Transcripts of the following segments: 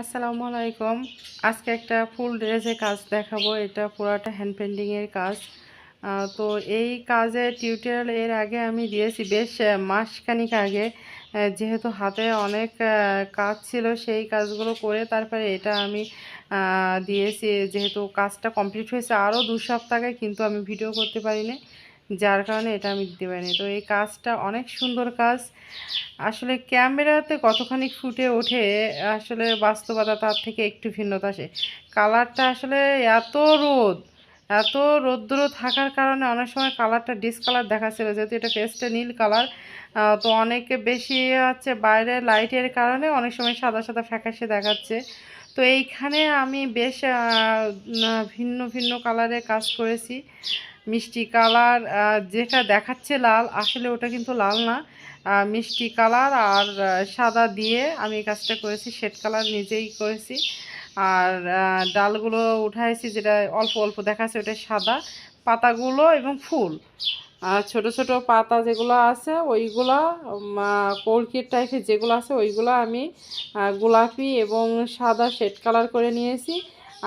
আসসালামু আলাইকুম। আজকে একটা ফুল ড্রেসের কাজ দেখাবো। এটা পুরাটা হ্যান্ড পেন্টিংয়ের কাজ। তো এই কাজের টিউটোরিয়াল এর আগে আমি দিয়েছি বেশ মাসখানিক আগে। যেহেতু হাতে অনেক কাজ ছিল, সেই কাজগুলো করে তারপরে এটা আমি দিয়েছি। যেহেতু কাজটা কমপ্লিট হয়েছে আরও 2 সপ্তাহ আগে, কিন্তু আমি ভিডিও করতে পারিনি, যার কারণে এটা আমি দিতে পারিনি। তো এই কাজটা অনেক সুন্দর কাজ। আসলে ক্যামেরাতে কতখানি ফুটে ওঠে, আসলে বাস্তবতা তার থেকে একটু ভিন্নতা আসে। কালারটা আসলে এত রোদ এত রৌদ্র থাকার কারণে অনেক সময় কালারটা ডিসকালার দেখাচ্ছিল, যেহেতু এটা পেস্টে নীল কালার। তো অনেকে বেশি হচ্ছে বাইরে লাইটের কারণে অনেক সময় সাদা সাদা ফ্যাকাশে দেখাচ্ছে। তো এইখানে আমি বেশ ভিন্ন ভিন্ন কালারের কাজ করেছি। মিষ্টি কালার, যেটা দেখাচ্ছে লাল, আসলে ওটা কিন্তু লাল না। মিষ্টি কালার আর সাদা দিয়ে আমি এই কাজটা করেছি। শেড কালার নিজেই করেছি। আর ডালগুলো উঠাইছি, যেটা অল্প অল্প দেখাচ্ছে ওটা সাদা। পাতাগুলো এবং ফুল, ছোট ছোট পাতা যেগুলো আছে ওইগুলো, কলকির টাইপের যেগুলো আছে ওইগুলো আমি গোলাপি এবং সাদা শেড কালার করে নিয়েছি।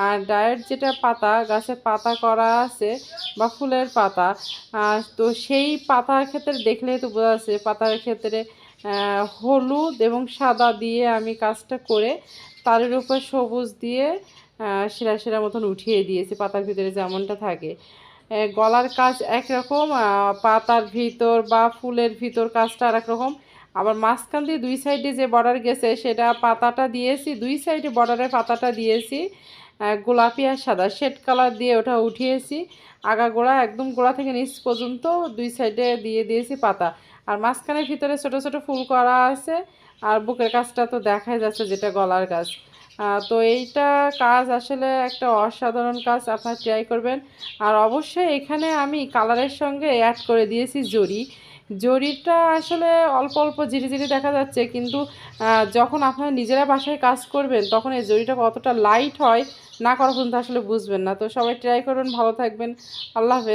আর ডায়েট যেটা পাতা, গাছের পাতা করা আছে বা ফুলের পাতা, তো সেই পাতার ক্ষেত্রে দেখলেই তো বোঝা যাচ্ছে পাতার ক্ষেত্রে হলুদ এবং সাদা দিয়ে আমি কাজটা করে তার উপর সবুজ দিয়ে সেরা সেরা মতন উঠিয়ে দিয়েছি, পাতার ভিতরে যেমনটা থাকে। গলার কাজ একরকম, পাতার ভিতর বা ফুলের ভিতর কাজটা আর একরকম। আবার মাঝখান দিয়ে দুই সাইডে যে বর্ডার গেছে সেটা পাতাটা দিয়েছি, দুই সাইডে বর্ডারের পাতাটা দিয়েছি গোলাপি আর সাদা শেড কালার দিয়ে ওটা উঠিয়েছি। আগা গোড়া একদম গোড়া থেকে নিচ পর্যন্ত দুই সাইডে দিয়ে দিয়েছি পাতা। আর মাঝখানের ভিতরে ছোট ছোট ফুল করা আছে। আর বুকের কাজটা তো দেখাই যাচ্ছে, যেটা গলার কাজ। তো এইটা কাজ আসলে একটা অসাধারণ কাজ, আপনারা ট্রাই করবেন। আর অবশ্যই এখানে আমি কালারের সঙ্গে অ্যাড করে দিয়েছি জরি। জরিটা আসলে অল্প অল্প ঝিরি ঝিরি দেখা যাচ্ছে, কিন্তু যখন আপনারা নিজেরা বাসায় কাজ করবেন তখন এই জরিটা কতটা লাইট হয় না করা পর্যন্ত আসলে বুঝবেন না। তো সবাই ট্রাই করবেন, ভালো থাকবেন, আল্লাহ হাফেজ।